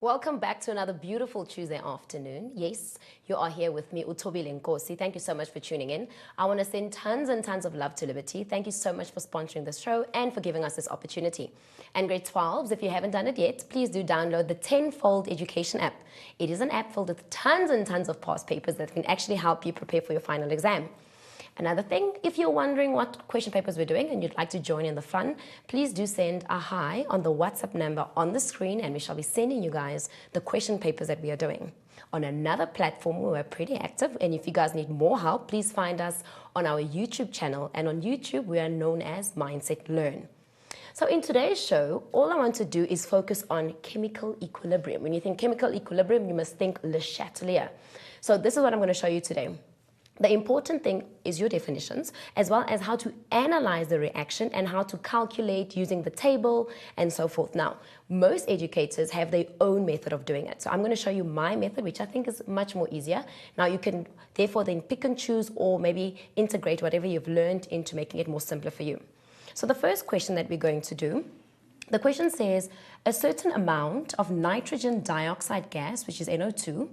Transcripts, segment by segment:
Welcome back to another beautiful Tuesday afternoon. Yes, you are here with me, Utobile Nkosi. Thank you so much for tuning in. I want to send tons and tons of love to Liberty. Thank you so much for sponsoring this show and for giving us this opportunity. And grade 12s, if you haven't done it yet, please do download the Tenfold education app. It is an app filled with tons and tons of past papers that can actually help you prepare for your final exam. Another thing, if you're wondering what question papers we're doing and you'd like to join in the fun, please do send a hi on the WhatsApp number on the screen and we shall be sending you guys the question papers that we are doing. On another platform, we're pretty active, and if you guys need more help, please find us on our YouTube channel. And on YouTube, we are known as Mindset Learn. So in today's show, all I want to do is focus on chemical equilibrium. When you think chemical equilibrium, you must think Le Chatelier. So this is what I'm going to show you today. The important thing is your definitions, as well as how to analyze the reaction and how to calculate using the table and so forth. Now, most educators have their own method of doing it. So I'm going to show you my method, which I think is much more easier. Now, you can therefore then pick and choose or maybe integrate whatever you've learned into making it more simpler for you. So the first question that we're going to do, the question says, a certain amount of nitrogen dioxide gas, which is NO2,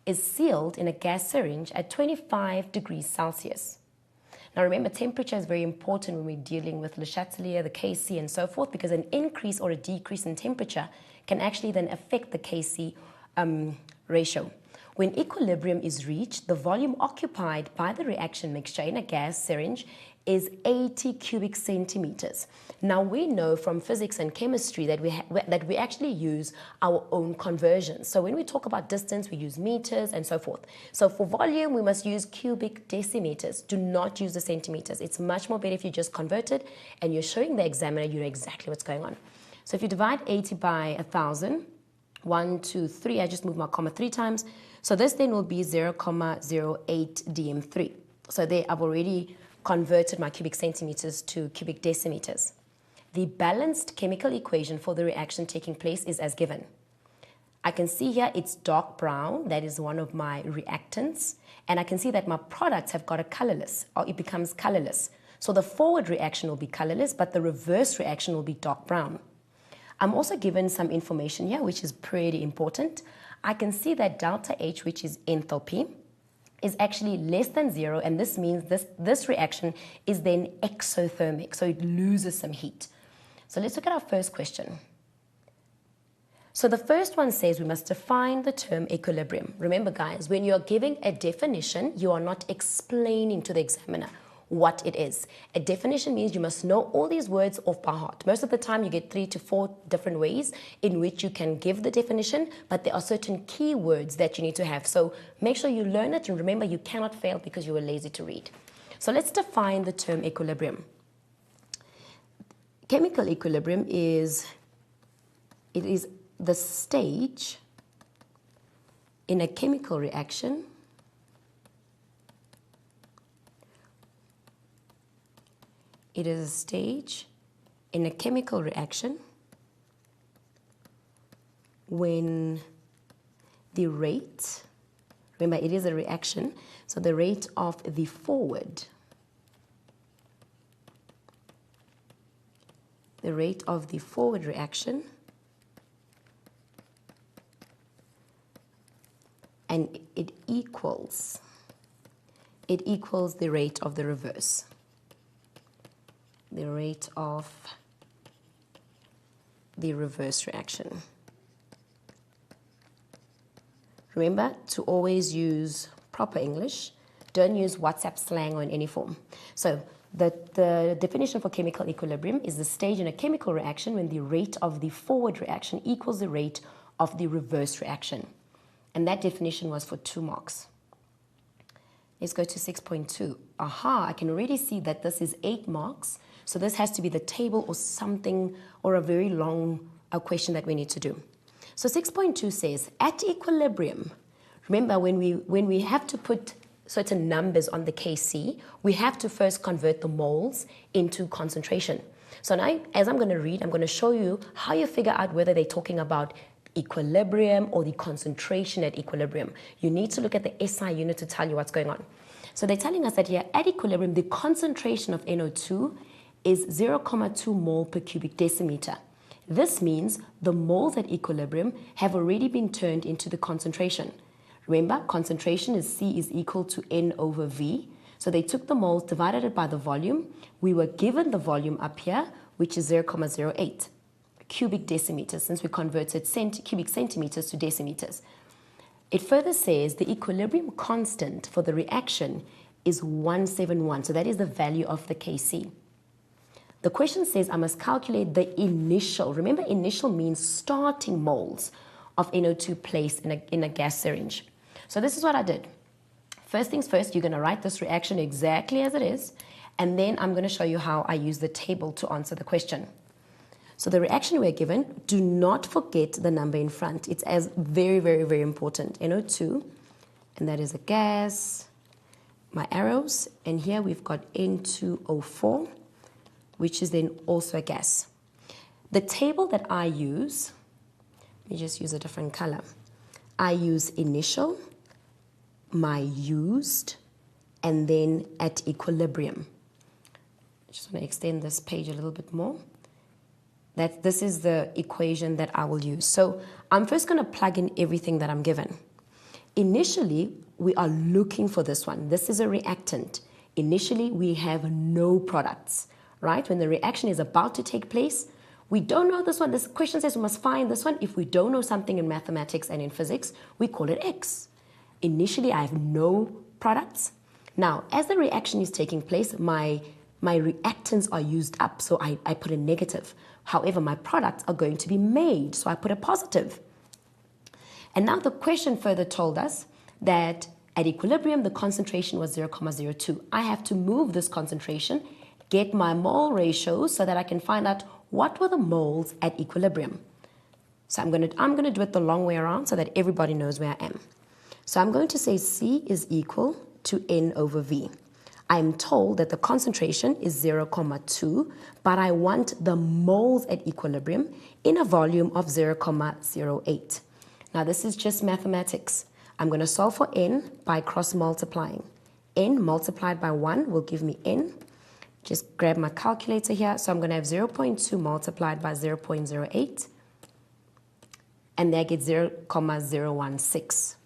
is sealed in a gas syringe at 25 degrees Celsius. Now remember, temperature is very important when we're dealing with Le Chatelier, the Kc, and so forth, because an increase or a decrease in temperature can actually then affect the Kc ratio. When equilibrium is reached, the volume occupied by the reaction mixture in a gas syringe is 80 cubic centimeters. Now we know from physics and chemistry that we actually use our own conversions. So when we talk about distance, we use meters and so forth. So for volume, we must use cubic decimeters. Do not use the centimeters. It's much more better if you just convert it and you're showing the examiner you know exactly what's going on. So if you divide 80 by 1,000, 1, 2, 3, I just moved my comma 3 times. So this then will be 0.08 dm3. So there I've already converted my cubic centimeters to cubic decimeters. The balanced chemical equation for the reaction taking place is as given. I can see here it's dark brown, that is one of my reactants, and I can see that my products have got a colorless, or it becomes colorless. So the forward reaction will be colorless, but the reverse reaction will be dark brown. I'm also given some information here, which is pretty important. I can see that delta H, which is enthalpy, is actually less than 0, and this means this reaction is then exothermic, so it loses some heat. So let's look at our first question. So the first one says we must define the term equilibrium. Remember guys, when you're giving a definition, you are not explaining to the examiner what it is. A definition means you must know all these words off by heart. Most of the time you get 3 to 4 different ways in which you can give the definition, but there are certain key words that you need to have. So make sure you learn it, and remember you cannot fail because you were lazy to read. So let's define the term equilibrium. Chemical equilibrium is the stage in a chemical reaction It is a stage in a chemical reaction when the rate, remember it is a reaction, so the rate of the forward, reaction and it equals the rate of the reverse. the rate of the reverse reaction. Remember to always use proper English. Don't use WhatsApp slang or in any form. So the definition for chemical equilibrium is the stage in a chemical reaction when the rate of the forward reaction equals the rate of the reverse reaction. And that definition was for 2 marks. Let's go to 6.2. Aha, I can already see that this is 8 marks. So this has to be the table or something, or a very long question that we need to do. So 6.2 says, at equilibrium, remember when we have to put certain numbers on the Kc, we have to first convert the moles into concentration. So now, as I'm going to read, I'm going to show you how you figure out whether they're talking about equilibrium or the concentration at equilibrium. You need to look at the SI unit to tell you what's going on. So they're telling us that here at equilibrium, the concentration of NO2 is 0.2 mole per cubic decimeter. This means the moles at equilibrium have already been turned into the concentration. Remember, concentration is C is equal to N over V. So they took the moles, divided it by the volume. We were given the volume up here, which is 0.08 cubic decimeters, since we converted cubic centimeters to decimeters. It further says the equilibrium constant for the reaction is 171. So that is the value of the Kc. The question says I must calculate the initial, remember initial means starting moles of NO2 placed in a gas syringe. So this is what I did. First things first, you're going to write this reaction exactly as it is, and then I'm going to show you how I use the table to answer the question. So the reaction we're given, do not forget the number in front. It's as very, very, very important. NO2, and that is a gas, my arrows, and here we've got N2O4, which is then also a gas. The table that I use, let me just use a different color. I use initial, my used, and then at equilibrium. I just want to extend this page a little bit more. This is the equation that I will use. So I'm first going to plug in everything that I'm given. Initially, we are looking for this one. This is a reactant. Initially, we have no products, right? When the reaction is about to take place, we don't know this one. This question says we must find this one. If we don't know something in mathematics and in physics, we call it X. Initially, I have no products. Now, as the reaction is taking place, my reactants are used up, so I put a negative. However, my products are going to be made, so I put a positive. And now the question further told us that at equilibrium, the concentration was 0.02. I have to move this concentration, get my mole ratios so that I can find out what were the moles at equilibrium. So I'm going to do it the long way around so that everybody knows where I am. So I'm going to say C is equal to N over V. I'm told that the concentration is 0.2, but I want the moles at equilibrium in a volume of 0.08. Now this is just mathematics. I'm going to solve for N by cross multiplying. N multiplied by 1 will give me N. Just grab my calculator here. So I'm going to have 0.2 multiplied by 0.08, and that gets 0.016.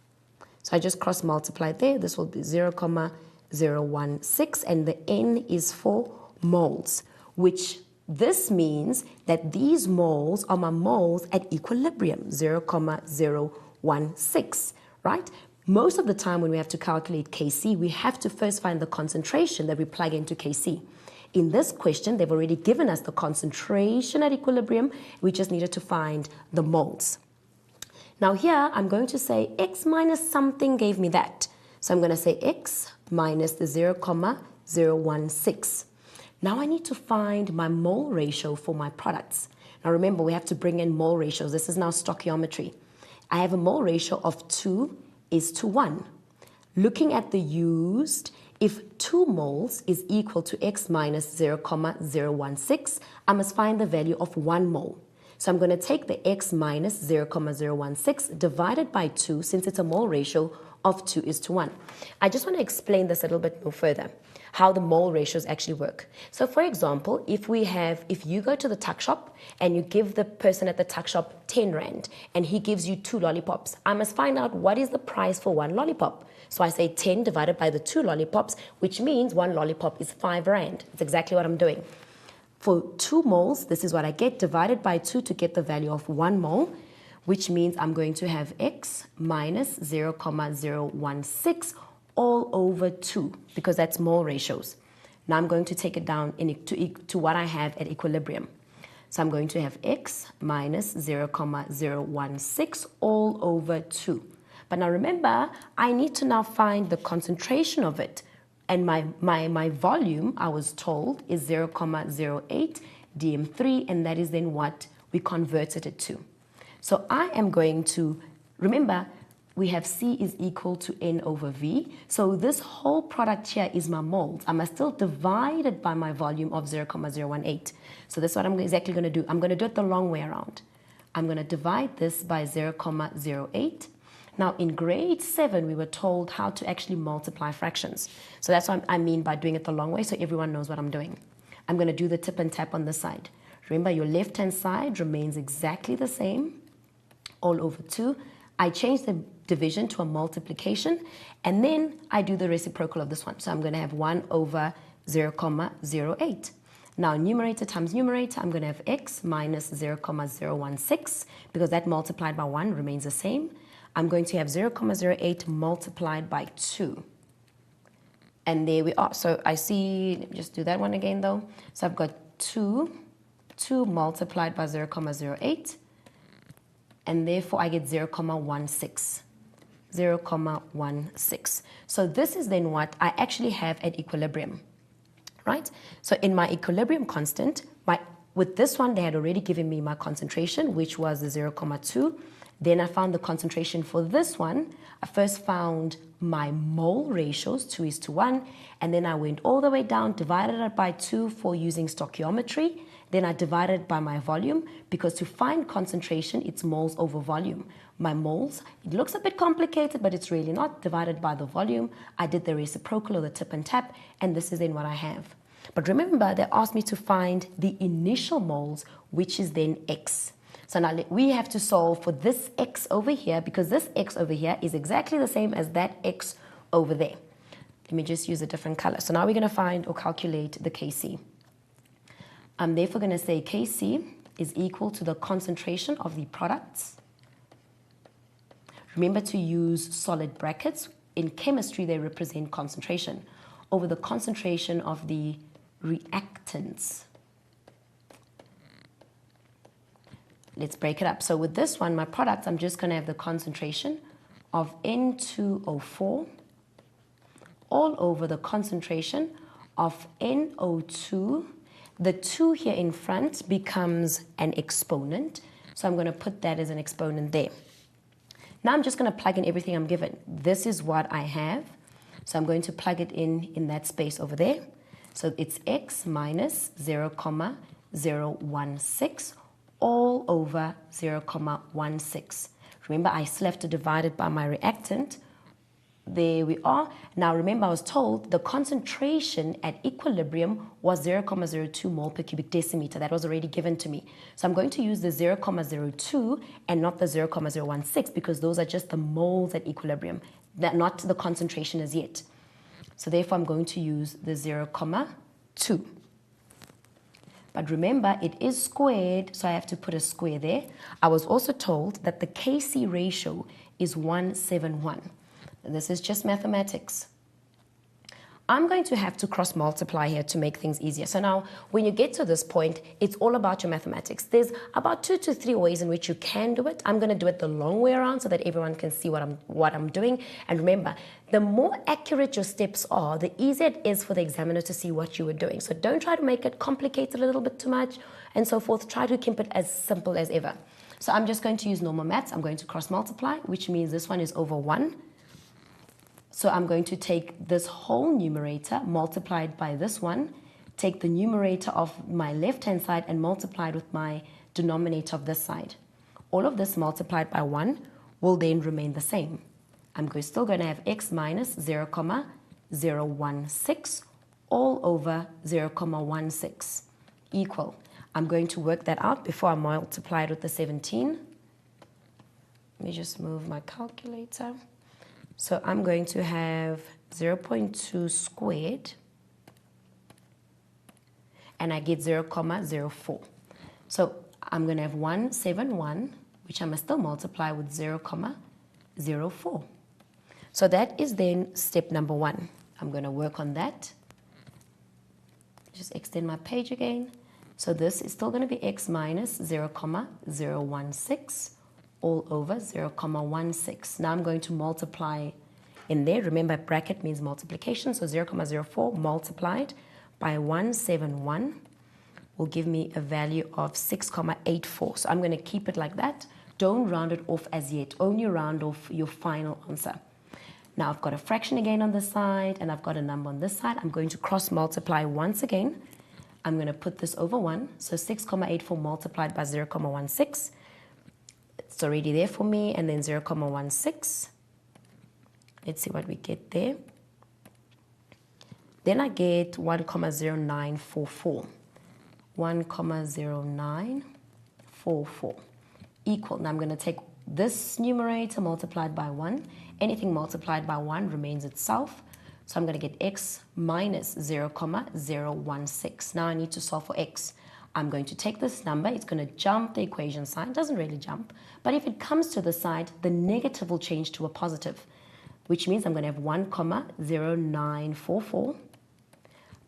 So I just cross multiply there. This will be 0.016, and the N is for moles, which this means that these moles are my moles at equilibrium, 0.016, right? Most of the time when we have to calculate Kc, we have to first find the concentration that we plug into Kc. In this question, they've already given us the concentration at equilibrium. We just needed to find the moles. Now here, I'm going to say X minus something gave me that. So I'm going to say X minus the 0.016. Now I need to find my mole ratio for my products. Now remember, we have to bring in mole ratios. This is now stoichiometry. I have a mole ratio of 2 is to 1. Looking at the used, if 2 moles is equal to X minus 0.016, I must find the value of 1 mole. So I'm going to take the X minus 0.016 divided by 2, since it's a mole ratio of 2 is to 1. I just want to explain this a little bit more further, how the mole ratios actually work. So for example, if you go to the tuck shop and you give the person at the tuck shop 10 Rand and he gives you 2 lollipops, I must find out what is the price for 1 lollipop. So I say 10 divided by the 2 lollipops, which means 1 lollipop is 5 Rand. That's exactly what I'm doing. for 2 moles, this is what I get, divided by 2 to get the value of 1 mole, which means I'm going to have x minus 0,016 all over 2, because that's mole ratios. Now I'm going to take it down to what I have at equilibrium. So I'm going to have x minus 0,016 all over 2. But now remember, I need to now find the concentration of it. And my volume, I was told, is 0,08 dm3, and that is then what we converted it to. So I am going to, remember, we have C is equal to N over V. So this whole product here is my moles. I must still divide it by my volume of 0,018. So that's what I'm exactly going to do. I'm going to do it the long way around. I'm going to divide this by 0,08. Now, in grade 7, we were told how to actually multiply fractions. So that's what I mean by doing it the long way, so everyone knows what I'm doing. I'm going to do the tip and tap on this side. Remember, your left-hand side remains exactly the same, all over 2. I change the division to a multiplication, and then I do the reciprocal of this one. So I'm going to have 1 over 0,08. Now, numerator times numerator, I'm going to have x minus 0,016, because that multiplied by 1 remains the same. I'm going to have 0,08 multiplied by 2. And there we are. So I see, let me just do that one again though. So I've got 2 multiplied by 0,08. And therefore I get 0,16. 0,16. So this is then what I actually have at equilibrium, right? So in my equilibrium constant, with this one, they had already given me my concentration, which was the 0,2. Then I found the concentration for this one. I first found my mole ratios, 2:1, and then I went all the way down, divided it by 2 for using stoichiometry. Then I divided it by my volume, because to find concentration, it's moles over volume. My moles, it looks a bit complicated, but it's really not. Divided by the volume, I did the reciprocal or the tip and tap, and this is then what I have. But remember, they asked me to find the initial moles, which is then x. So now we have to solve for this x over here, because this x over here is exactly the same as that x over there. Let me just use a different color. So now we're going to find or calculate the Kc. I'm therefore going to say Kc is equal to the concentration of the products. Remember to use solid brackets. In chemistry, they represent concentration over the concentration of the reactants. Let's break it up. So with this one, my products, I'm just going to have the concentration of N2O4 all over the concentration of NO2. The 2 here in front becomes an exponent. So I'm going to put that as an exponent there. Now I'm just going to plug in everything I'm given. This is what I have. So I'm going to plug it in that space over there. So it's x minus 0,016 all over 0,16. Remember, I still have to divide it by my reactant. There we are. Now remember, I was told the concentration at equilibrium was 0,02 mole per cubic decimeter. That was already given to me. So I'm going to use the 0,02 and not the 0,016, because those are just the moles at equilibrium, not the concentration as yet. So therefore, I'm going to use the 0,2. But remember, it is squared, so I have to put a square there. I was also told that the Kc ratio is 1:1. This is just mathematics. I'm going to have to cross multiply here to make things easier. So now, when you get to this point, it's all about your mathematics. There's about 2 to 3 ways in which you can do it. I'm going to do it the long way around so that everyone can see what I'm doing. And remember, the more accurate your steps are, the easier it is for the examiner to see what you were doing. So don't try to make it complicated a little bit too much and so forth. Try to keep it as simple as ever. So I'm just going to use normal maths. I'm going to cross multiply, which means this one is over 1. So I'm going to take this whole numerator multiplied by this one, take the numerator of my left-hand side and multiply it with my denominator of this side. All of this multiplied by 1 will then remain the same. I'm still going to have x minus 0,016 all over 0,16 equal. I'm going to work that out before I multiply it with the 17. Let me just move my calculator. So I'm going to have 0.2 squared. and I get 0,04. So I'm going to have 171, which I must still multiply with 0,04. So that is then step number 1. I'm going to work on that. Just extend my page again. So this is still going to be x minus 0,016 all over 0,16. Now I'm going to multiply in there. Remember, bracket means multiplication. So 0,04 multiplied by 171 will give me a value of 6,84. So I'm going to keep it like that. Don't round it off as yet. Only round off your final answer. Now I've got a fraction again on this side, and I've got a number on this side. I'm going to cross multiply once again. I'm going to put this over 1. So 6,84 multiplied by 0,16. It's already there for me. And then 0,16. Let's see what we get there. Then I get 1,0944. 1,0944 equal. Now I'm going to take this numerator multiplied by 1. Anything multiplied by 1 remains itself. So I'm going to get x minus 0,016. Now I need to solve for x. I'm going to take this number. It's going to jump the equation sign. It doesn't really jump. But if it comes to the side, the negative will change to a positive, which means I'm going to have 1,0944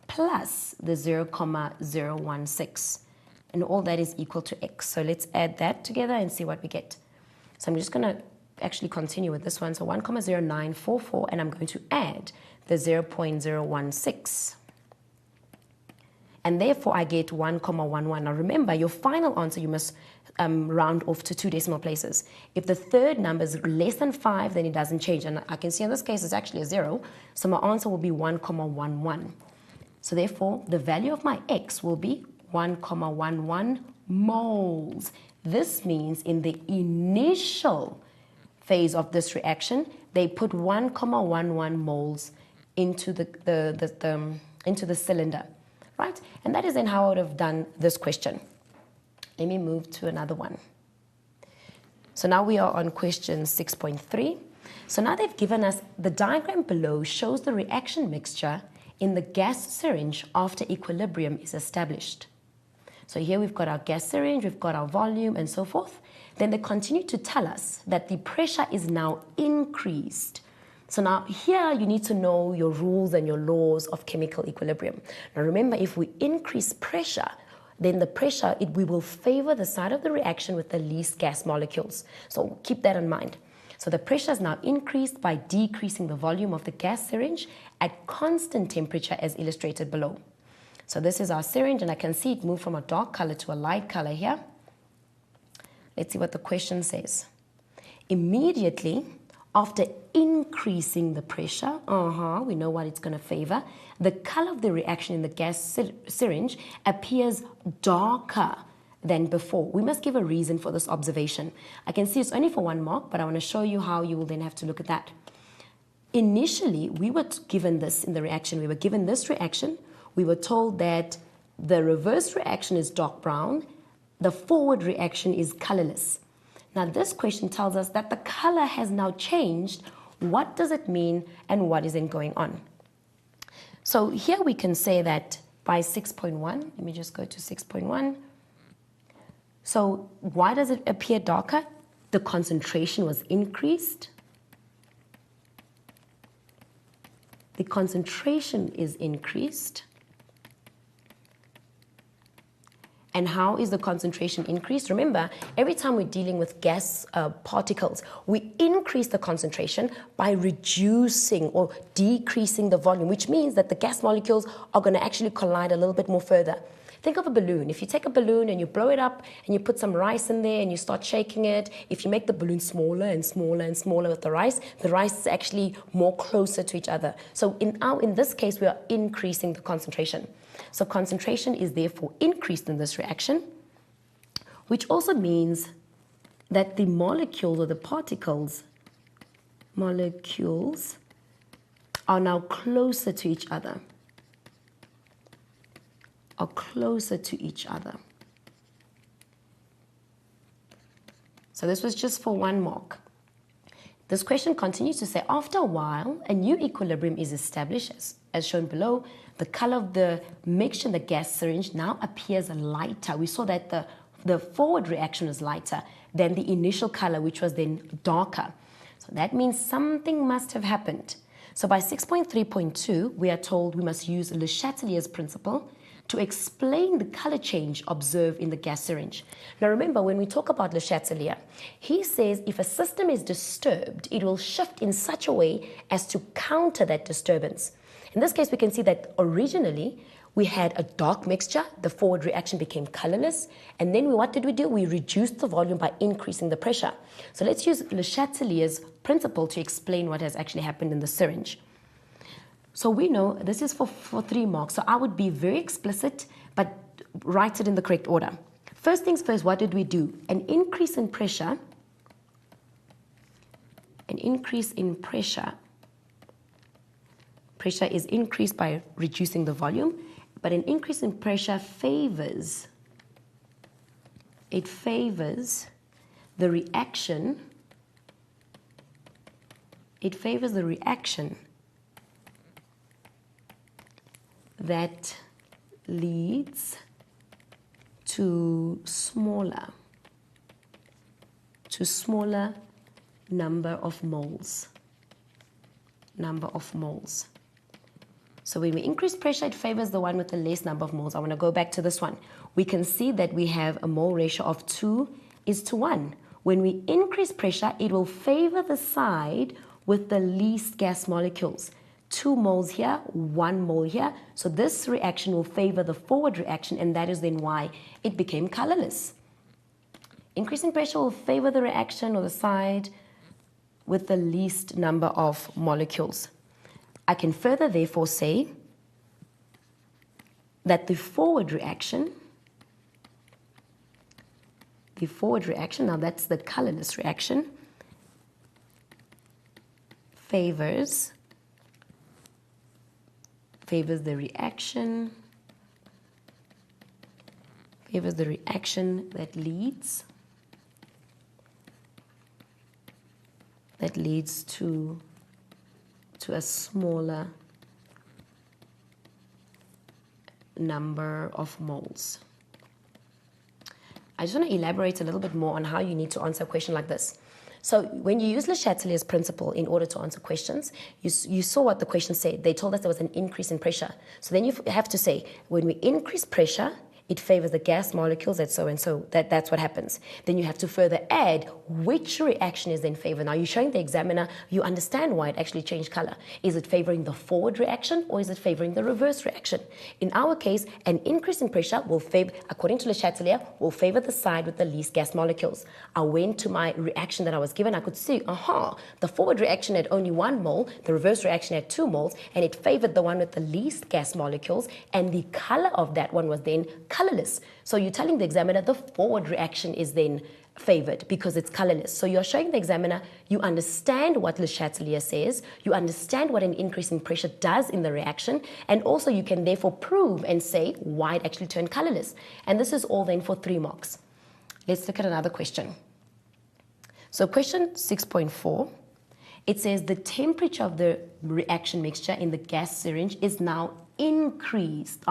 plus the 0,016. And all that is equal to x. So let's add that together and see what we get. So I'm just going to actually continue with this one. So 1,0944, and I'm going to add the 0,016. And therefore, I get 1,11. Now remember, your final answer, you must round off to 2 decimal places. If the third number is less than 5, then it doesn't change. And I can see in this case, it's actually a 0. So my answer will be 1,11. So therefore, the value of my x will be 1,11 moles. This means in the initial phase of this reaction, they put 1,11 moles into the cylinder, right? And that is then how I would have done this question. Let me move to another one. So now we are on question 6.3. So now they've given us the diagram below shows the reaction mixture in the gas syringe after equilibrium is established. So here we've got our gas syringe, we've got our volume and so forth. Then they continue to tell us that the pressure is now increased. So now here you need to know your rules and your laws of chemical equilibrium. Now remember, if we increase pressure, then the pressure, we will favor the side of the reaction with the least gas molecules. So keep that in mind. So the pressure is now increased by decreasing the volume of the gas syringe at constant temperature as illustrated below. So this is our syringe, and I can see it move from a dark color to a light color here. Let's see what the question says. Immediately after increasing the pressure, we know what it's going to favor. The color of the reaction in the gas syringe appears darker than before. We must give a reason for this observation. I can see it's only for 1 mark, but I want to show you how you will then have to look at that. Initially, we were given this in the reaction. We were given this reaction. We were told that the reverse reaction is dark brown. The forward reaction is colorless. Now, this question tells us that the color has now changed. What does it mean and what is then going on? So here we can say that by 6.1, let me just go to 6.1. So why does it appear darker? The concentration was increased. The concentration is increased. And how is the concentration increased? Remember, every time we're dealing with gas particles, we increase the concentration by reducing or decreasing the volume, which means that the gas molecules are going to actually collide a little bit more further. Think of a balloon. If you take a balloon and you blow it up and you put some rice in there and you start shaking it, if you make the balloon smaller and smaller and smaller with the rice is actually more closer to each other. So in this case, we are increasing the concentration. So concentration is therefore increased in this reaction, which also means that the molecules or the particles, are now closer to each other. So this was just for 1 mark. This question continues to say, after a while, a new equilibrium is established, as shown below. The color of the mixture in the gas syringe now appears lighter. We saw that the forward reaction was lighter than the initial color, which was then darker. So that means something must have happened. So by 6.3.2, we are told we must use Le Chatelier's principle to explain the color change observed in the gas syringe. Now remember, when we talk about Le Chatelier, he says if a system is disturbed, it will shift in such a way as to counter that disturbance. In this case, we can see that originally we had a dark mixture, the forward reaction became colorless, and then what did we do? We reduced the volume by increasing the pressure. So let's use Le Chatelier's principle to explain what has actually happened in the syringe. So we know this is for 3 marks, so I would be very explicit, but write it in the correct order. First things first, what did we do? An increase in pressure, pressure is increased by reducing the volume, but an increase in pressure favors the reaction, that leads to smaller number of moles. So when we increase pressure, it favors the one with the less number of moles. I want to go back to this one. We can see that we have a mole ratio of 2:1. When we increase pressure, it will favor the side with the least gas molecules. 2 moles here, 1 mole here. So this reaction will favor the forward reaction, and that is then why it became colorless. Increasing pressure will favor the reaction or the side with the least number of molecules. I can further therefore say that the forward reaction, now that's the colorless reaction, favors the reaction that leads to a smaller number of moles. I just want to elaborate a little bit more on how you need to answer a question like this. So when you use Le Chatelier's principle in order to answer questions, you saw what the question said. They told us there was an increase in pressure. So then you have to say, when we increase pressure, it favors the gas molecules, that's so and so, that's what happens. Then you have to further add which reaction is in favor. Now you're showing the examiner, you understand why it actually changed color. Is it favoring the forward reaction or is it favoring the reverse reaction? In our case, an increase in pressure will favor, according to Le Chatelier, will favor the side with the least gas molecules. I went to my reaction that I was given, I could see, the forward reaction had only 1 mole, the reverse reaction had 2 moles, and it favored the one with the least gas molecules, and the color of that one was then colorless. So you're telling the examiner the forward reaction is then favored because it's colorless. So you're showing the examiner you understand what Le Chatelier says, you understand what an increase in pressure does in the reaction, and also you can therefore prove and say why it actually turned colorless. And this is all then for 3 marks. Let's look at another question. So question 6.4, it says the temperature of the reaction mixture in the gas syringe is now increased.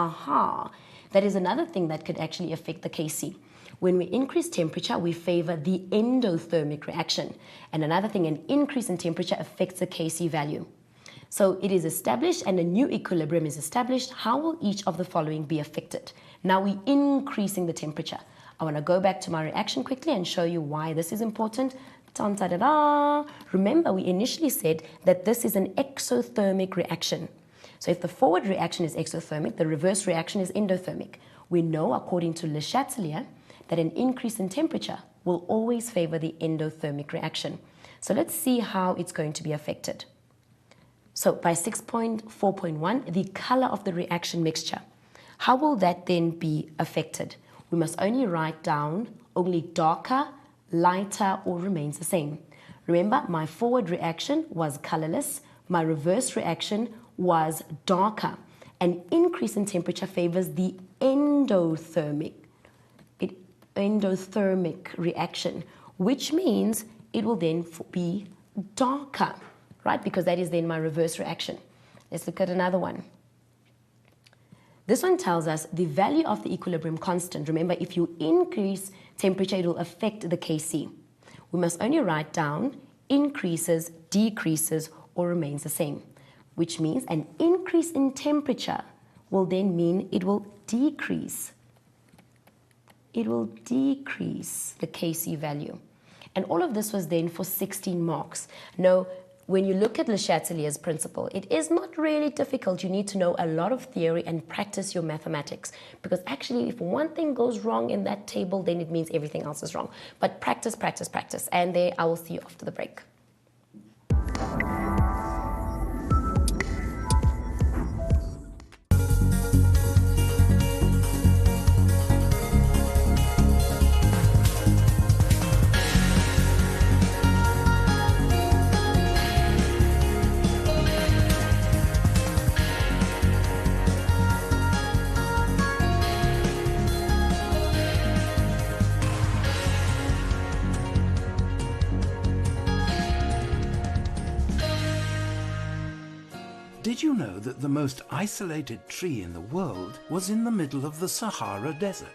That is another thing that could actually affect the KC. When we increase temperature, we favor the endothermic reaction. And another thing, an increase in temperature affects the KC value. So it is established and a new equilibrium is established. How will each of the following be affected? Now we're increasing the temperature. I want to go back to my reaction quickly and show you why this is important. Remember, we initially said that this is an exothermic reaction. So if the forward reaction is exothermic, the reverse reaction is endothermic. We know, according to Le Chatelier, that an increase in temperature will always favor the endothermic reaction. So let's see how it's going to be affected. So by 6.4.1, the color of the reaction mixture. How will that then be affected? We must only write down only darker, lighter, or remains the same. Remember, my forward reaction was colorless, my reverse reaction was darker. An increase in temperature favors the endothermic reaction, which means it will then be darker, right? Because that is then my reverse reaction. Let's look at another one. This one tells us the value of the equilibrium constant. Remember, if you increase temperature, it will affect the Kc. We must only write down increases, decreases, or remains the same, which means an increase in temperature will then mean it will decrease. It will decrease the Kc value. And all of this was then for 16 marks. Now, when you look at Le Chatelier's principle, it is not really difficult. You need to know a lot of theory and practice your mathematics. Because actually, if one thing goes wrong in that table, then it means everything else is wrong. But practice, practice, practice. And there, I will see you after the break. Did you know that the most isolated tree in the world was in the middle of the Sahara Desert?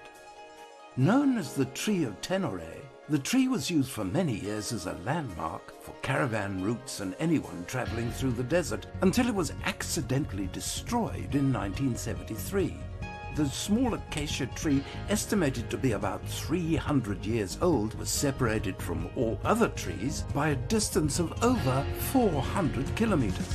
Known as the Tree of Tenore, the tree was used for many years as a landmark for caravan routes and anyone traveling through the desert until it was accidentally destroyed in 1973. The small acacia tree, estimated to be about 300 years old, was separated from all other trees by a distance of over 400 kilometers.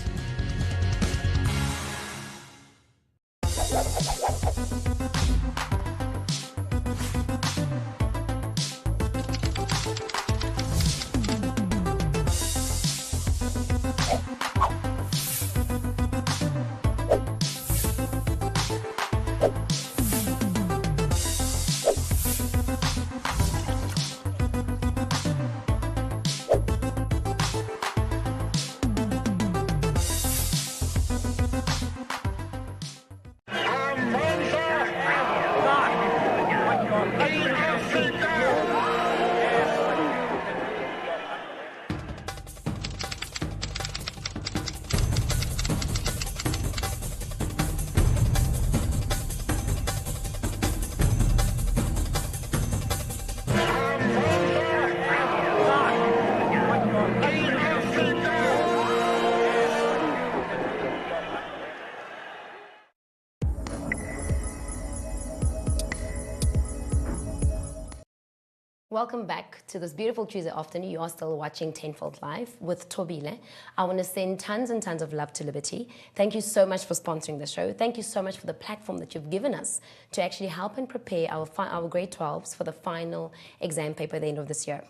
Welcome back to this beautiful Tuesday afternoon. You are still watching Tenfold Live with Tobile. I want to send tons and tons of love to Liberty. Thank you so much for sponsoring the show. Thank you so much for the platform that you've given us to actually help and prepare our grade 12s for the final exam paper at the end of this year.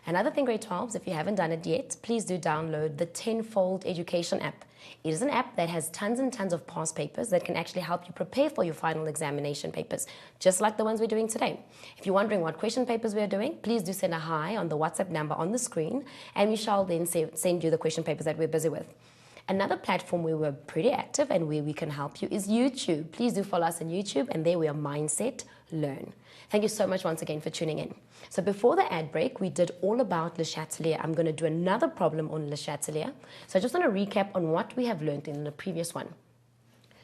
Another thing, grade 12s, if you haven't done it yet, please do download the Tenfold Education app. It is an app that has tons and tons of past papers that can actually help you prepare for your final examination papers, just like the ones we're doing today. If you're wondering what question papers we are doing, please do send a hi on the WhatsApp number on the screen, and we shall then send you the question papers that we're busy with. Another platform where we're pretty active and where we can help you is YouTube. Please do follow us on YouTube, and there we are Mindset Learn. Thank you so much once again for tuning in. So before the ad break, we did all about Le Chatelier. I'm going to do another problem on Le Chatelier. So I just want to recap on what we have learned in the previous one.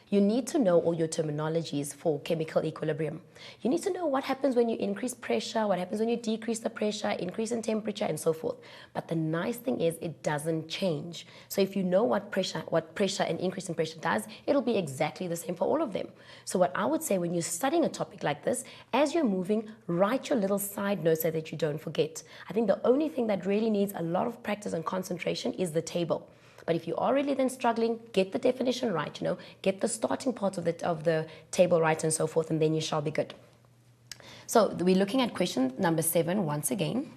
You need to know all your terminologies for chemical equilibrium. You need to know what happens when you increase pressure, what happens when you decrease the pressure, increase in temperature, and so forth. But the nice thing is it doesn't change. So if you know what pressure and increase in pressure does, it'll be exactly the same for all of them. So what I would say when you're studying a topic like this, as you're moving, write your little side notes so that you don't forget. I think the only thing that really needs a lot of practice and concentration is the table. But if you are really then struggling, get the definition right, get the starting parts of the table right and so forth, and then you shall be good. So we're looking at question number 7 once again.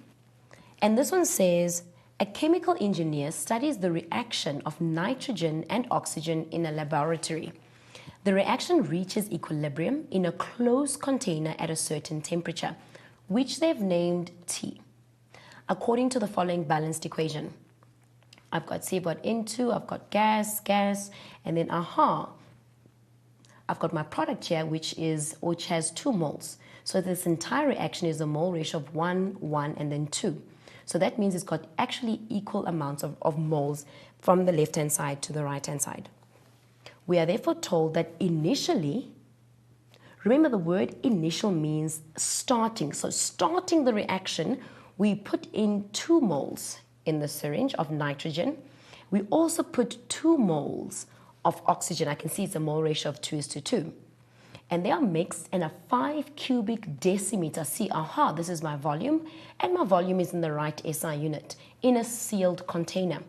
And this one says, a chemical engineer studies the reaction of nitrogen and oxygen in a laboratory. The reaction reaches equilibrium in a closed container at a certain temperature, which they've named T, according to the following balanced equation. I've got C, I've got N2, I've got gas, and then I've got my product here, which has 2 moles. So this entire reaction is a mole ratio of 1, 1, and then 2. So that means it's got actually equal amounts of moles from the left-hand side to the right-hand side. We are therefore told that initially, remember the word initial means starting. So starting the reaction, we put in 2 moles in the syringe of nitrogen. We also put 2 moles of oxygen. I can see it's a mole ratio of 2:2. And they are mixed in a 5 cubic decimeter. See, this is my volume, and my volume is in the right SI unit, in a sealed container.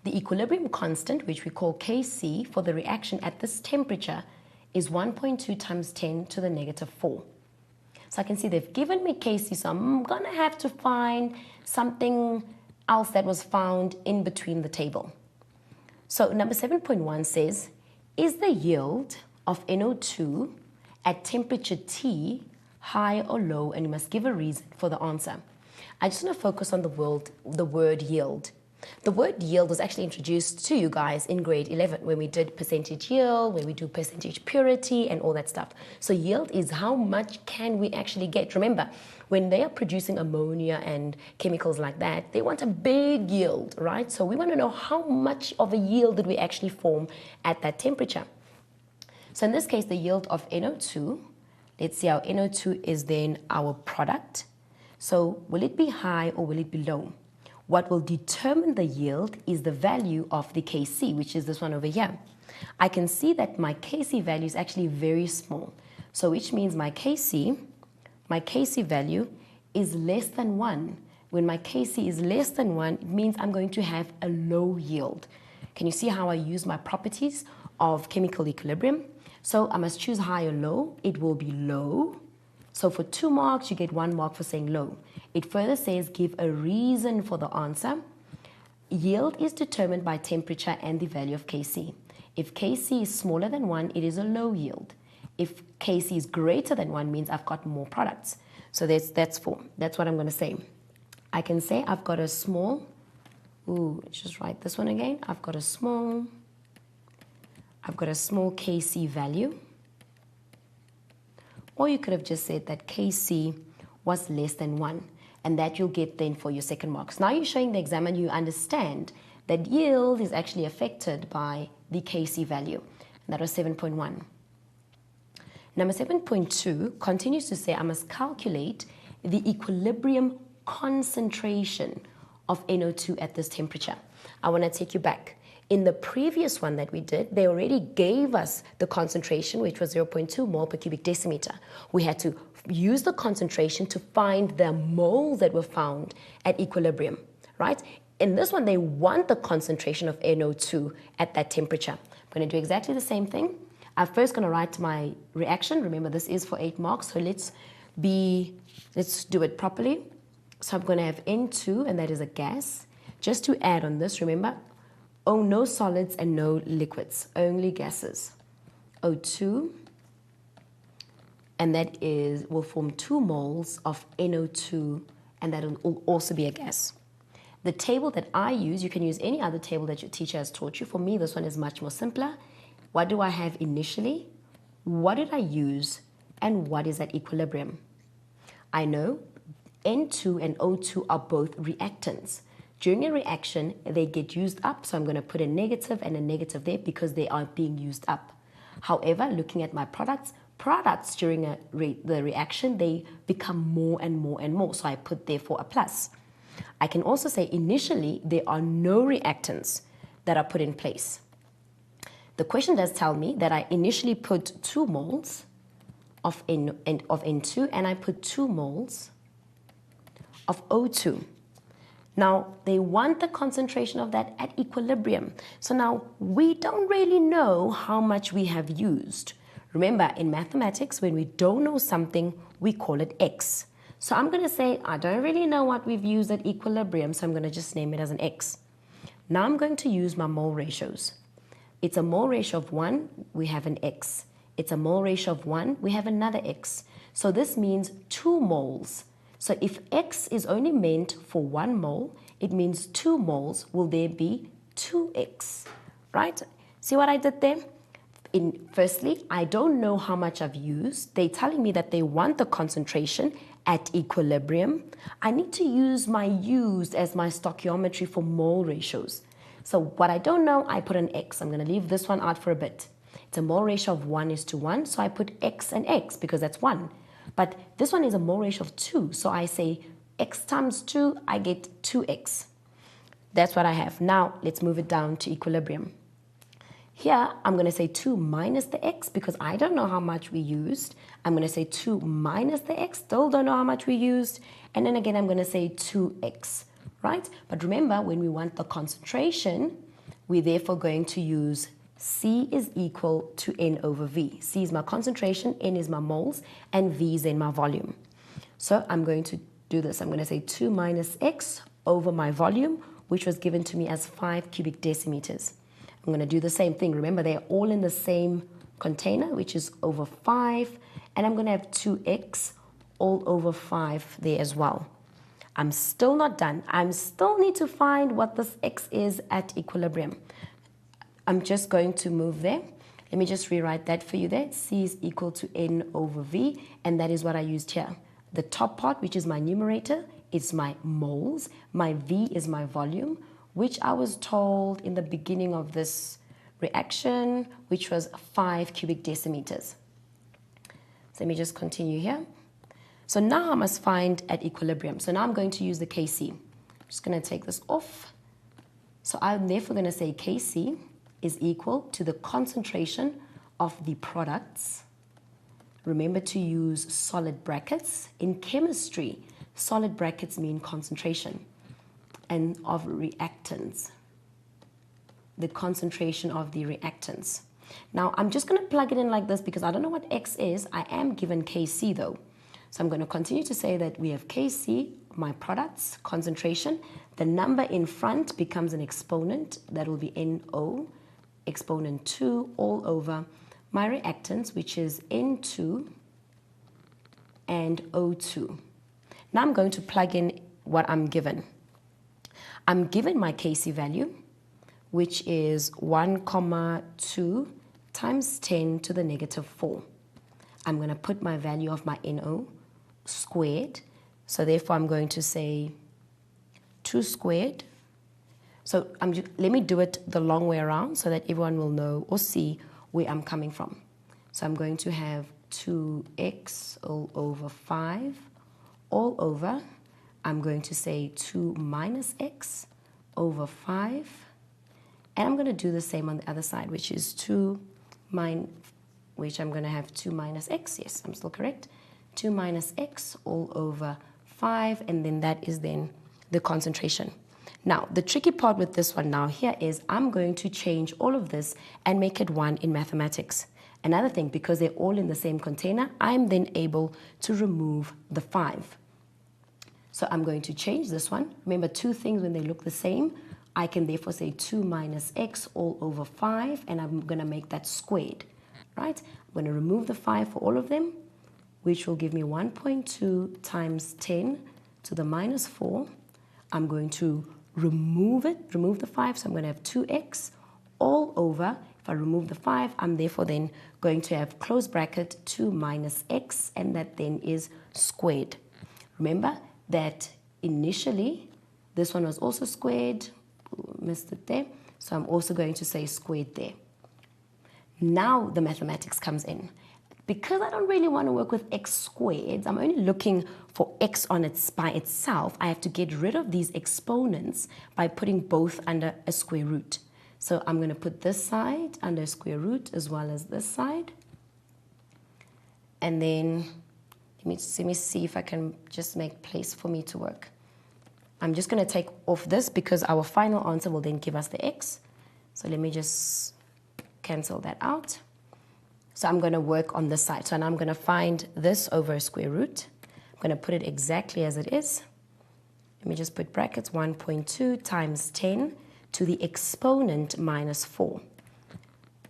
The equilibrium constant, which we call Kc, for the reaction at this temperature is 1.2 times 10 to the negative 4. So I can see they've given me Kc, so I'm going to have to find something else that was found in between the table. So number 7.1 says, is the yield of NO2 at temperature T high or low? And you must give a reason for the answer. I just want to focus on the word yield. The word yield was actually introduced to you guys in grade 11 when we did percentage yield, when we do percentage purity and all that stuff. So yield is how much can we actually get. Remember, when they are producing ammonia and chemicals like that, they want a big yield, right? So we want to know how much of a yield did we actually form at that temperature. So in this case, the yield of NO2, let's see, our NO2 is then our product. So will it be high or will it be low? What will determine the yield is the value of the Kc, which is this one over here. I can see that my Kc value is actually very small. So which means my Kc value is less than 1. When my Kc is less than 1, it means I'm going to have a low yield. Can you see how I use my properties of chemical equilibrium? So I must choose high or low. It will be low. So for 2 marks, you get 1 mark for saying low. It further says give a reason for the answer. Yield is determined by temperature and the value of Kc. If Kc is smaller than 1, it is a low yield. If Kc is greater than 1, means I've got more products. So that's 4. That's what I'm going to say. I can say I've got a small, let's just write this one again. I've got a small Kc value. Or you could have just said that Kc was less than 1, and that you'll get then for your second marks. Now you're showing the examiner you understand that yield is actually affected by the Kc value. And that was 7.1. Number 7.2 continues to say I must calculate the equilibrium concentration of NO2 at this temperature. I want to take you back. In the previous one that we did, they already gave us the concentration, which was 0.2 mole per cubic decimeter. We had to use the concentration to find the moles that were found at equilibrium, right? In this one, they want the concentration of NO2 at that temperature. I'm going to do exactly the same thing. I'm first going to write my reaction. Remember, this is for 8 marks, so let's do it properly. So I'm going to have N2, and that is a gas. Just to add on this, remember, no solids and no liquids, only gases. O2, and that will form 2 moles of NO2, and that will also be a gas. The table that I use, you can use any other table that your teacher has taught you. For me, this one is much more simpler. What do I have initially? What did I use? And what is at equilibrium? I know N2 and O2 are both reactants. During a reaction, they get used up, so I'm going to put a negative and a negative there because they are being used up. However, looking at my products during the reaction, they become more and more and more, so I put therefore a plus. I can also say initially, there are no reactants that are put in place. The question does tell me that I initially put 2 moles of N2 and I put 2 moles of O2. Now, they want the concentration of that at equilibrium. So now, we don't really know how much we have used. Remember, in mathematics, when we don't know something, we call it X. So I'm going to say, I don't really know what we've used at equilibrium, so I'm going to just name it as an X. Now I'm going to use my mole ratios. It's a mole ratio of 1, we have an X. It's a mole ratio of 1, we have another X. So this means 2 moles. So if X is only meant for 1 mole, it means 2 moles will there be 2X, right? See what I did there? Firstly, I don't know how much I've used. They're telling me that they want the concentration at equilibrium, I need to use my used as my stoichiometry for mole ratios. So what I don't know, I put an X. I'm going to leave this one out for a bit. It's a mole ratio of 1:1, so I put X and X because that's 1. But this one is a mole ratio of 2, so I say X times 2, I get 2X. That's what I have. Now, let's move it down to equilibrium. Here, I'm going to say 2 minus the X because I don't know how much we used. I'm going to say 2 minus the X, still don't know how much we used. And then again, I'm going to say 2X, right? But remember, when we want the concentration, we're therefore going to use C is equal to N over V. C is my concentration, N is my moles, and V is in my volume. So I'm going to do this. I'm going to say 2 minus X over my volume, which was given to me as 5 cubic decimeters. I'm going to do the same thing. Remember, they're all in the same container, which is over 5. And I'm going to have 2X all over 5 there as well. I'm still not done. I still need to find what this X is at equilibrium. I'm just going to move there. Let me just rewrite that for you there. C is equal to N over V, and that is what I used here. The top part, which is my numerator, is my moles. My V is my volume, which I was told in the beginning of this reaction, which was 5 cubic decimeters. So let me just continue here. So now I must find at equilibrium. So now I'm going to use the Kc. I'm just going to take this off. So I'm therefore going to say Kc is equal to the concentration of the products. Remember to use solid brackets. In chemistry, solid brackets mean concentration. And of reactants, the concentration of the reactants. Now, I'm just going to plug it in like this because I don't know what X is. I am given Kc though. So I'm going to continue to say that we have Kc, my products, concentration. The number in front becomes an exponent. That will be NO, exponent 2 all over my reactants, which is N2 and O2. Now I'm going to plug in what I'm given. I'm given my Kc value, which is 1,2 times 10 to the negative 4. I'm going to put my value of my NO squared. So therefore, I'm going to say 2 squared. So let me do it the long way around so that everyone will know or see where I'm coming from. So I'm going to have 2x all over 5 all over. I'm going to say 2 minus x over 5. And I'm going to do the same on the other side, which is 2 which I'm going to have 2 minus x. Yes, I'm still correct. 2 minus x all over 5. And then that is then the concentration. Now, the tricky part with this one now here is I'm going to change all of this and make it 1 in mathematics. Another thing, because they're all in the same container, I'm then able to remove the 5. So I'm going to change this one. Remember, two things when they look the same, I can therefore say 2 minus x all over 5, and I'm going to make that squared, right? I'm going to remove the 5 for all of them, which will give me 1.2 times 10 to the minus 4. I'm going to remove the 5, so I'm going to have 2x all over. If I remove the 5, I'm therefore then going to have close bracket 2 minus x, and that then is squared. Remember that initially this one was also squared, missed it there, so I'm also going to say squared there. Now the mathematics comes in. Because I don't really want to work with x squareds, I'm only looking for x by itself. I have to get rid of these exponents by putting both under a square root. So I'm going to put this side under a square root as well as this side. And then let me see if I can just make place for me to work. I'm just going to take off this because our final answer will then give us the x. So let me just cancel that out. So I'm going to work on this side. So now I'm going to find this over a square root. I'm going to put it exactly as it is. Let me just put brackets 1.2 times 10 to the exponent minus 4.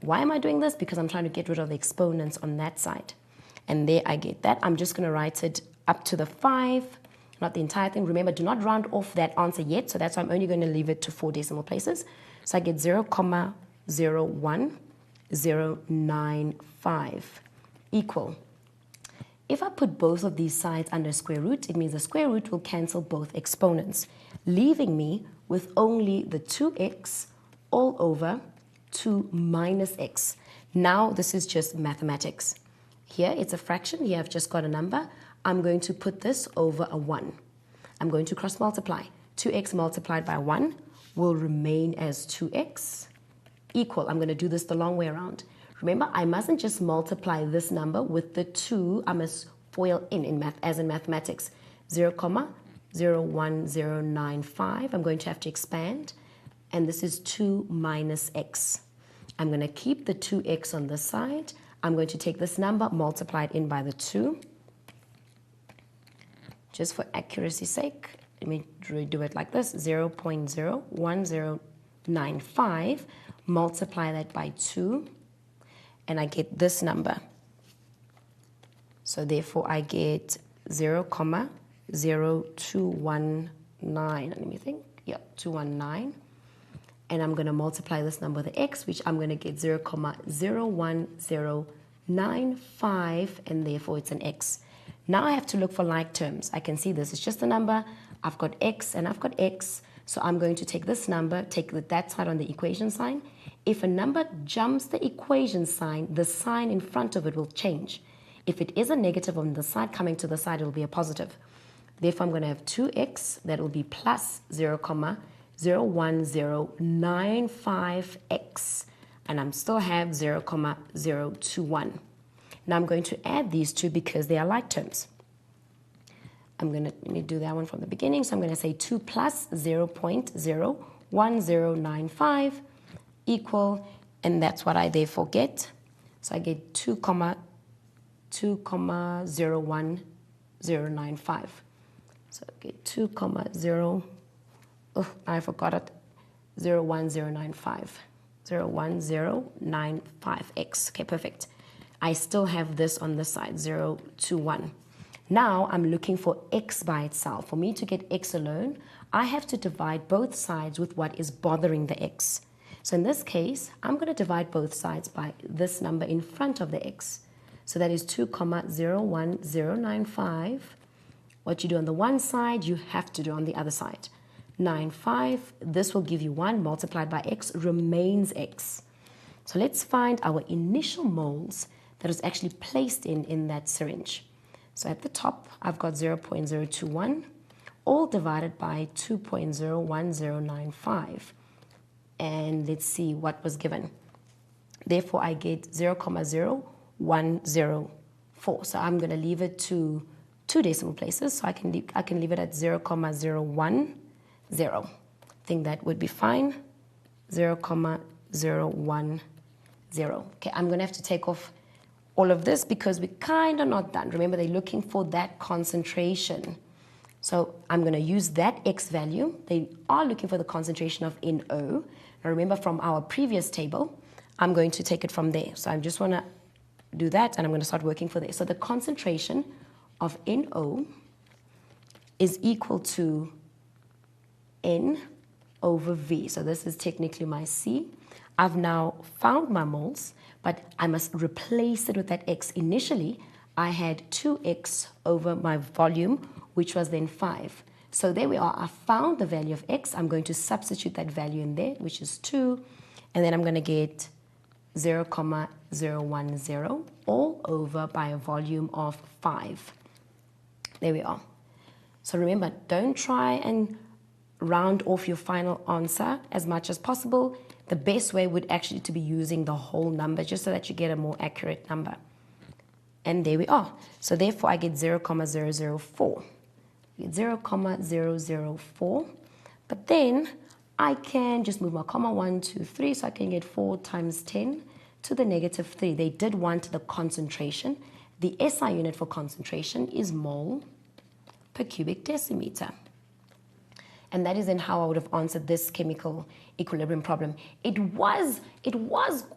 Why am I doing this? Because I'm trying to get rid of the exponents on that side. And there I get that. I'm just going to write it up to the 5, not the entire thing. Remember, do not round off that answer yet. So that's why I'm only going to leave it to 4 decimal places. So I get 0,01095 equal. If I put both of these sides under square root, it means the square root will cancel both exponents, leaving me with only the 2x all over 2 minus x. Now this is just mathematics. Here it's a fraction, here I've just got a number. I'm going to put this over a 1. I'm going to cross multiply. 2x multiplied by 1 will remain as 2x equal. I'm going to do this the long way around. Remember, I mustn't just multiply this number with the 2. I must FOIL in math, as in mathematics. 0,01095. I'm going to have to expand. And this is 2 minus x. I'm going to keep the 2x on this side. I'm going to take this number, multiply it in by the 2. Just for accuracy's sake, let me do it like this. 0.01095. Multiply that by 2. And I get this number. So therefore I get 0,0219. Let me think. Yep, 219. And I'm going to multiply this number with the x, which I'm going to get 0,01095, and therefore it's an x. Now I have to look for like terms. I can see this is just a number. I've got x and I've got x. So I'm going to take this number, take that side on the equation sign. If a number jumps the equation sign, the sign in front of it will change. If it is a negative on the side, coming to the side, it will be a positive. Therefore, I'm going to have 2x, that will be plus 0,01095x, and I'm still have 0,021. Now I'm going to add these two because they are like terms. Let me do that one from the beginning. So I'm going to say 2 plus 0.01095 equal, and that's what I therefore get. So I get 2,01095. So I get 2,0, oh, I forgot it, 01095. 01095x. Okay, perfect. I still have this on the side, 021. Now I'm looking for x by itself. For me to get x alone, I have to divide both sides with what is bothering the x. So in this case, I'm going to divide both sides by this number in front of the x. So that is 2,01095. What you do on the one side, you have to do on the other side. 95, this will give you 1 multiplied by x remains x. So let's find our initial moles that was actually placed in that syringe. So at the top, I've got 0.021, all divided by 2.01095. And let's see what was given. Therefore, I get 0,0104. So I'm going to leave it to 2 decimal places. So I can leave it at 0,010. I think that would be fine. 0,010. Okay, I'm going to have to take off all of this because we're kind of not done. Remember, they're looking for that concentration. So I'm going to use that x value. They are looking for the concentration of NO. Now remember from our previous table, I'm going to take it from there. So I just want to do that, and I'm going to start working for there. So the concentration of NO is equal to N over V. So this is technically my C. I've now found my moles, but I must replace it with that x. Initially, I had 2x over my volume, which was then 5. So there we are. I found the value of x. I'm going to substitute that value in there, which is 2. And then I'm going to get 0,010 all over by a volume of 5. There we are. So remember, don't try and round off your final answer as much as possible. The best way would actually to be using the whole number just so that you get a more accurate number. And there we are. So therefore, I get 0,004. 0,004. But then I can just move my comma 1, 2, 3. So I can get 4 times 10 to the negative 3. They did want the concentration. The SI unit for concentration is mole per cubic decimeter. And that is then how I would have answered this chemical equilibrium problem. It was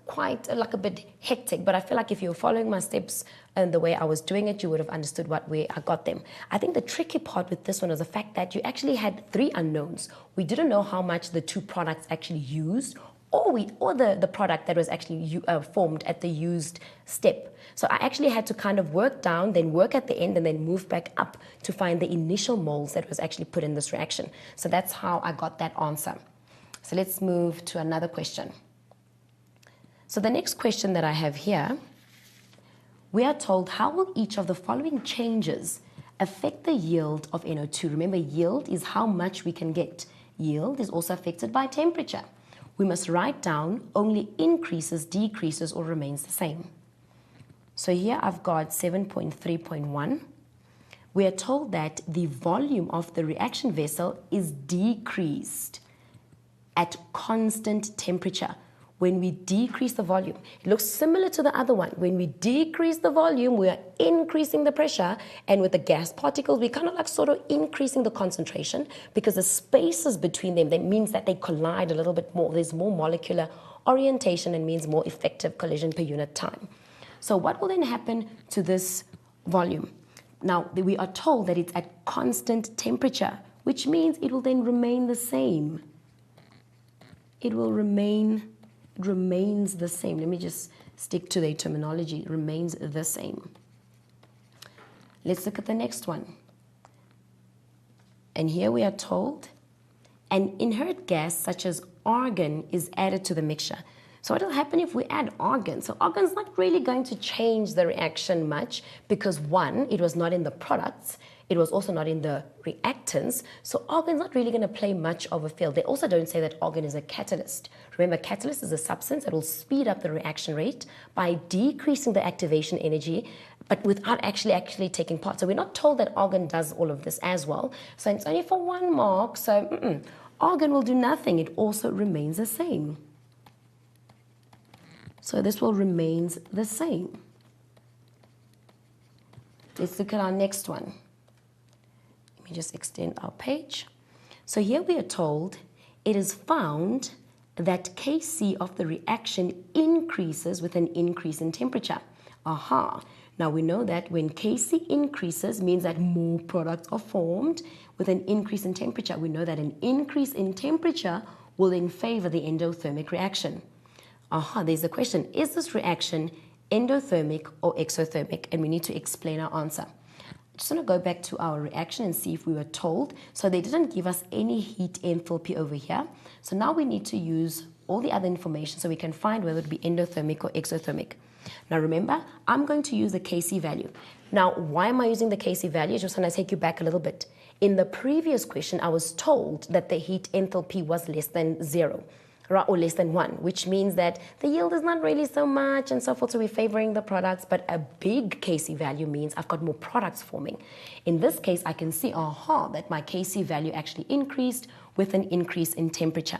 quite like a bit hectic, but I feel like if you were following my steps and the way I was doing it, you would have understood where I got them. I think the tricky part with this one was the fact that you actually had 3 unknowns. We didn't know how much the 2 products actually used or the product that was actually formed at the used step. So I actually had to kind of work down, then work at the end, and then move back up to find the initial moles that was actually put in this reaction. So that's how I got that answer. So let's move to another question. So the next question that I have here, we are told, how will each of the following changes affect the yield of NO2? Remember, yield is how much we can get. Yield is also affected by temperature. We must write down only increases, decreases, or remains the same. So here I've got 7.3.1. We are told that the volume of the reaction vessel is decreased at constant temperature. When we decrease the volume, it looks similar to the other one. When we decrease the volume, we are increasing the pressure, and with the gas particles, we kind of like sort of increasing the concentration, because the spaces between them, that means that they collide a little bit more. There's more molecular orientation and means more effective collision per unit time. So what will then happen to this volume? Now, we are told that it's at constant temperature, which means it will then remain the same. It remains the same. Let me just stick to the terminology. It remains the same. Let's look at the next one. And here we are told an inert gas such as argon is added to the mixture. So what will happen if we add argon? So argon is not really going to change the reaction much, because one, it was not in the products. It was also not in the reactants, so argon is not really going to play much of a field. They also don't say that argon is a catalyst. Remember, catalyst is a substance that will speed up the reaction rate by decreasing the activation energy, but without actually taking part. So we're not told that argon does all of this as well. So it's only for 1 mark, so argon will do nothing. It also remains the same. So this will remains the same. Let's look at our next one. Let me just extend our page. So here we are told it is found that Kc of the reaction increases with an increase in temperature. Aha. Now we know that when Kc increases means that more products are formed with an increase in temperature. We know that an increase in temperature will then favor the endothermic reaction. Aha, there's the question. Is this reaction endothermic or exothermic? And we need to explain our answer. I just want to go back to our reaction and see if we were told. So they didn't give us any heat enthalpy over here. So now we need to use all the other information so we can find whether it be endothermic or exothermic. Now remember, I'm going to use the Kc value. Now, why am I using the Kc value? I just want to take you back a little bit. In the previous question, I was told that the heat enthalpy was less than 0. Or less than 1, which means that the yield is not really so much and so forth, so we're favoring the products, but a big Kc value means I've got more products forming. In this case, I can see, that my Kc value actually increased with an increase in temperature.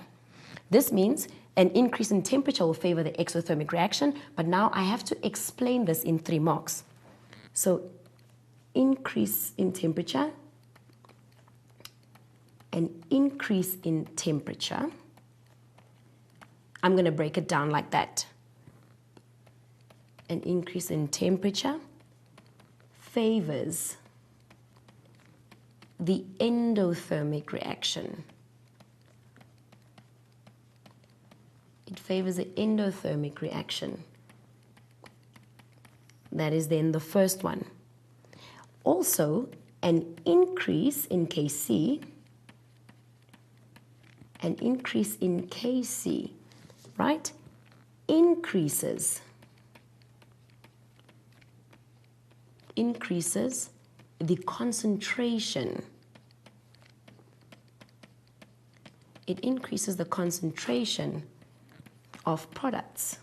This means an increase in temperature will favor the exothermic reaction, but now I have to explain this in 3 marks. So increase in temperature, an increase in temperature, I'm going to break it down like that. An increase in temperature favors the endothermic reaction. It favors the endothermic reaction. That is then the first one. Also, an increase in Kc, right, increases the concentration. It increases the concentration of products.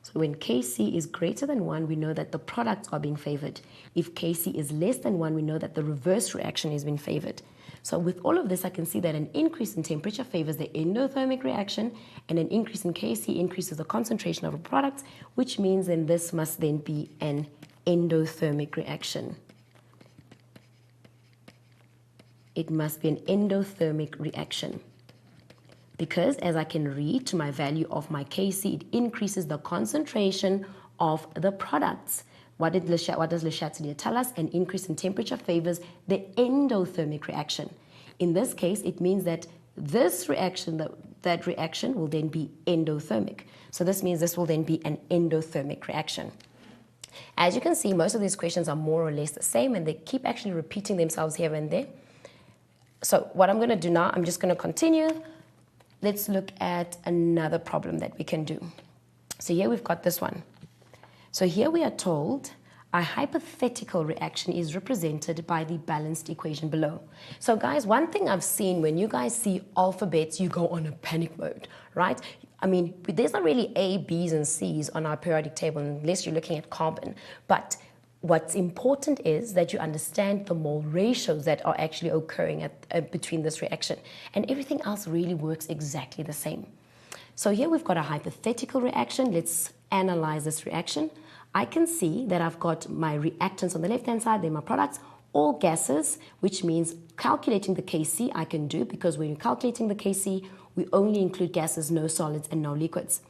So when Kc is greater than 1, we know that the products are being favored. If Kc is less than 1, we know that the reverse reaction has been favored. So with all of this, I can see that an increase in temperature favors the endothermic reaction, and an increase in Kc increases the concentration of the products, which means then this must then be an endothermic reaction. It must be an endothermic reaction. Because as I can read to my value of my Kc, it increases the concentration of the products. What does Le Chatelier tell us? An increase in temperature favors the endothermic reaction. In this case, it means that this reaction, that reaction will then be endothermic. So this means this will then be an endothermic reaction. As you can see, most of these questions are more or less the same, and they keep actually repeating themselves here and there. So what I'm going to do now, I'm just going to continue. Let's look at another problem that we can do. So here we've got this one. So here we are told a hypothetical reaction is represented by the balanced equation below. So guys, one thing I've seen when you guys see alphabets, you go on a panic mode, right? I mean, there's not really A, B's, and C's on our periodic table unless you're looking at carbon. But what's important is that you understand the mole ratios that are actually occurring between this reaction. And everything else really works exactly the same. So here we've got a hypothetical reaction. Let's analyze this reaction. I can see that I've got my reactants on the left-hand side, they're my products, all gases, which means calculating the Kc I can do, because when you're calculating the Kc, we only include gases, no solids, and no liquids.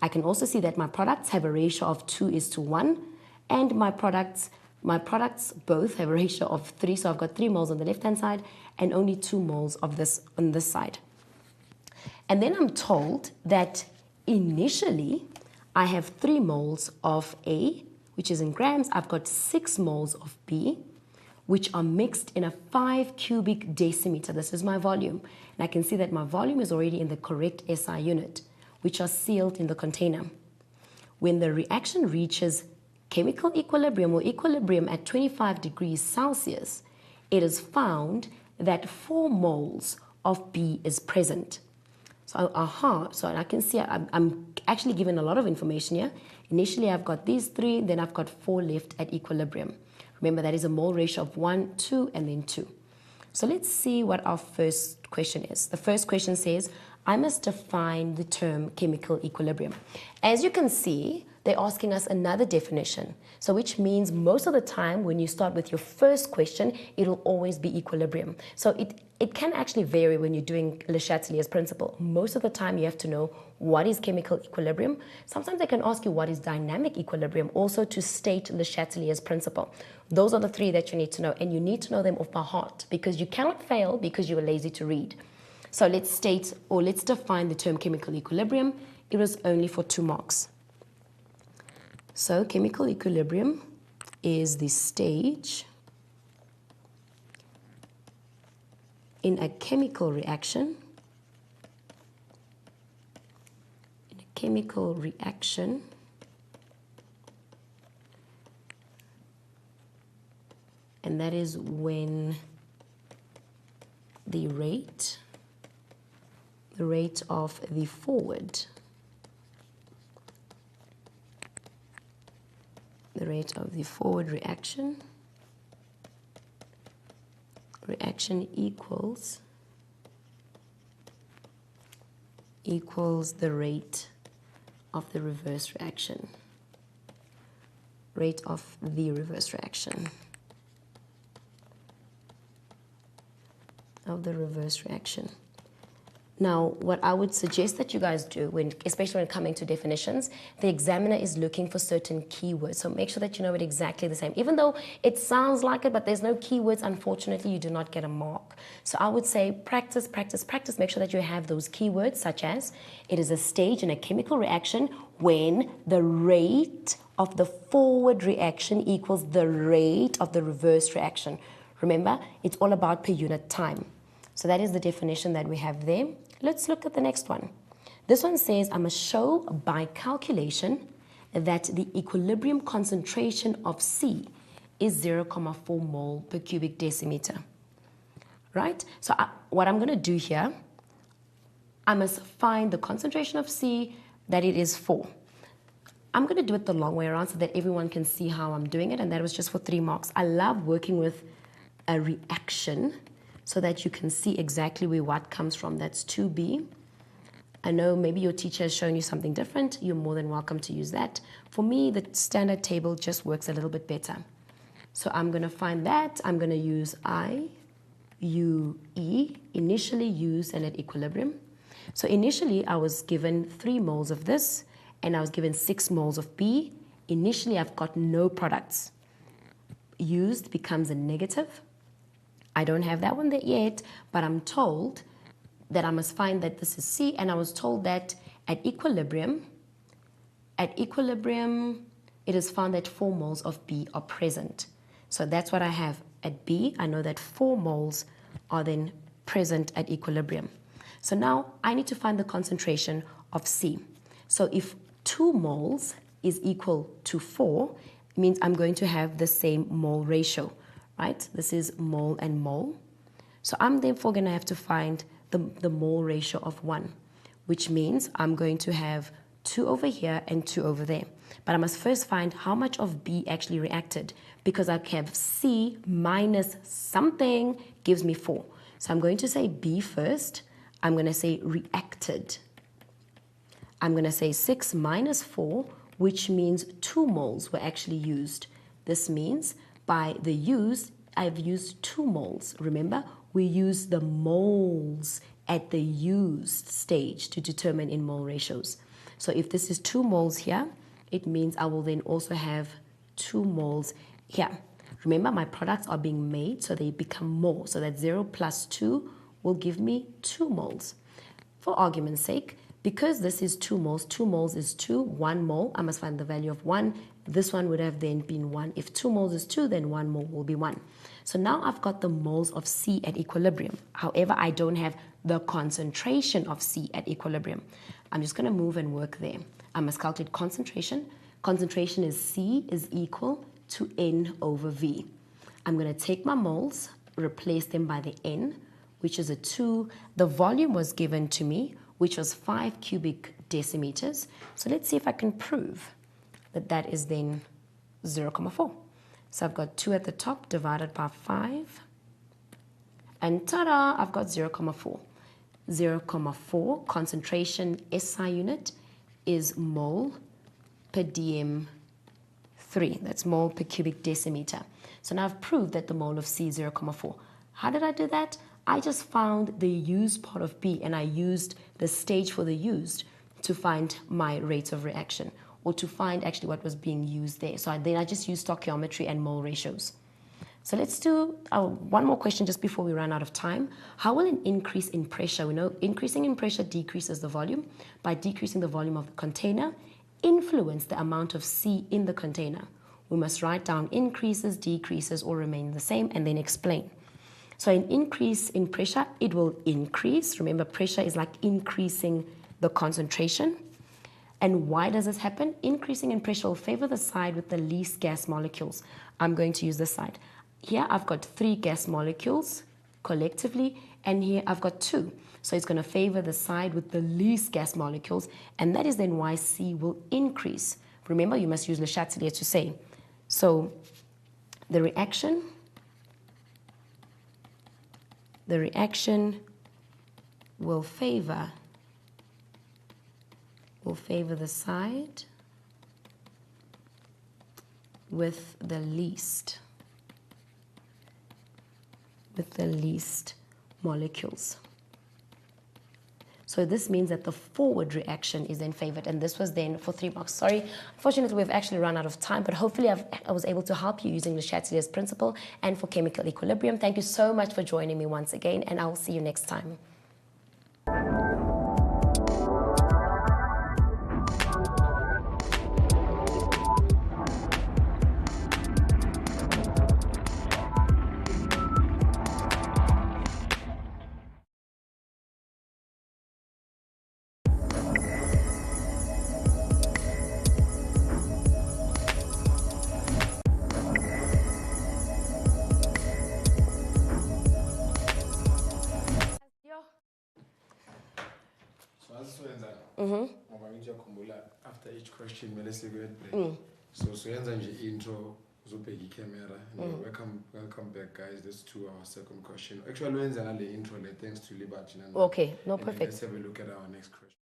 I can also see that my products have a ratio of 2:1, and my products both have a ratio of 3, so I've got 3 moles on the left-hand side and only 2 moles of this on this side. And then I'm told that initially I have 3 moles of A, which is in grams. I've got 6 moles of B, which are mixed in a 5 cubic decimeter. This is my volume. And I can see that my volume is already in the correct SI unit, which are sealed in the container. When the reaction reaches chemical equilibrium or equilibrium at 25 degrees Celsius, it is found that 4 moles of B is present. So I can see I'm actually given a lot of information here. Initially, I've got these 3, then I've got 4 left at equilibrium. Remember, that is a mole ratio of 1, 2, and then 2. So let's see what our first question is. The first question says, I must define the term chemical equilibrium. As you can see, they're asking us another definition. So which means most of the time when you start with your first question, it'll always be equilibrium. So it can actually vary when you're doing Le Chatelier's principle. Most of the time you have to know what is chemical equilibrium. Sometimes they can ask you what is dynamic equilibrium, also to state Le Chatelier's principle. Those are the 3 that you need to know, and you need to know them off by heart, because you cannot fail because you were lazy to read. So let's define the term chemical equilibrium. It was only for 2 marks. So chemical equilibrium is the stage in a chemical reaction. And that is when the rate of the forward reaction equals the rate of the reverse reaction. Now, what I would suggest that you guys do, especially when coming to definitions, the examiner is looking for certain keywords. So make sure that you know it exactly the same. Even though it sounds like it, but there's no keywords, unfortunately, you do not get a mark. So I would say practice, practice, practice. Make sure that you have those keywords, such as it is a stage in a chemical reaction when the rate of the forward reaction equals the rate of the reverse reaction. Remember, it's all about per unit time. So that is the definition that we have there. Let's look at the next one. This one says, I must show by calculation that the equilibrium concentration of C is 0.4 mole per cubic decimeter. Right? So what I'm going to do here, I must find the concentration of C, that it is 4. I'm going to do it the long way around so that everyone can see how I'm doing it, and that was just for 3 marks. I love working with a reaction so that you can see exactly where what comes from. That's 2B. I know maybe your teacher has shown you something different. You're more than welcome to use that. For me, the standard table just works a little bit better. So I'm going to find that. I'm going to use I, U, E, initially used and at equilibrium. So initially, I was given 3 moles of this, and I was given 6 moles of B. Initially, I've got no products. Used becomes a negative. I don't have that one there yet, but I'm told that I must find that this is C, and I was told that at equilibrium, it is found that 4 moles of B are present. So that's what I have at B. I know that 4 moles are then present at equilibrium. So now I need to find the concentration of C. So if 2 moles is equal to 4, it means I'm going to have the same mole ratio, right? This is mole and mole. So I'm therefore going to have to find the mole ratio of 1, which means I'm going to have 2 over here and 2 over there. But I must first find how much of B actually reacted, because I have C minus something gives me 4. So I'm going to say B first. I'm going to say reacted. I'm going to say 6 minus 4, which means 2 moles were actually used. This means by the used, I've used 2 moles. Remember, we use the moles at the used stage to determine in mole ratios. So if this is 2 moles here, it means I will then also have 2 moles here. Remember, my products are being made, so they become more. So that 0 plus 2 will give me 2 moles. For argument's sake, because this is 2 moles is 2, 1 mole, I must find the value of 1. This one would have then been 1. If 2 moles is 2, then 1 mole will be 1. So now I've got the moles of C at equilibrium. However, I don't have the concentration of C at equilibrium. I'm just going to move and work there. I must calculate concentration. Concentration is C is equal to N over V. I'm going to take my moles, replace them by the N, which is a 2. The volume was given to me, which was 5 cubic decimeters. So let's see if I can prove that that is then 0,4. So I've got 2 at the top divided by 5. And ta-da, I've got 0,4. 0,4 concentration SI unit is mole per dm 3. That's mole per cubic decimeter. So now I've proved that the mole of C is 0,4. How did I do that? I just found the used part of B, and I used the stage for the used to find my rate of reaction, or to find actually what was being used there. So then I just used stoichiometry and mole ratios. So let's do one more question just before we run out of time. How will an increase in pressure, we know increasing in pressure decreases the volume, by decreasing the volume of the container, influence the amount of C in the container? We must write down increases, decreases, or remain the same, and then explain. So an increase in pressure, it will increase. Remember, pressure is like increasing the concentration. And why does this happen? Increasing in pressure will favor the side with the least gas molecules. I'm going to use this side. Here I've got 3 gas molecules collectively, and here I've got 2. So it's going to favor the side with the least gas molecules, and that is then why C will increase. Remember, you must use Le Chatelier to say. So the reaction will favor the side with the least molecules. So this means that the forward reaction is then favored, and this was then for 3 marks. Sorry, unfortunately we've actually run out of time, but hopefully I was able to help you using Le Chatelier's principle and for chemical equilibrium. Thank you so much for joining me once again, and I will see you next time. After each question, let's go ahead break. So intro, camera. Welcome back, guys. This is to our second question. Actually, intro, thanks to Liberty. Okay, no, perfect. Let's have a look at our next question.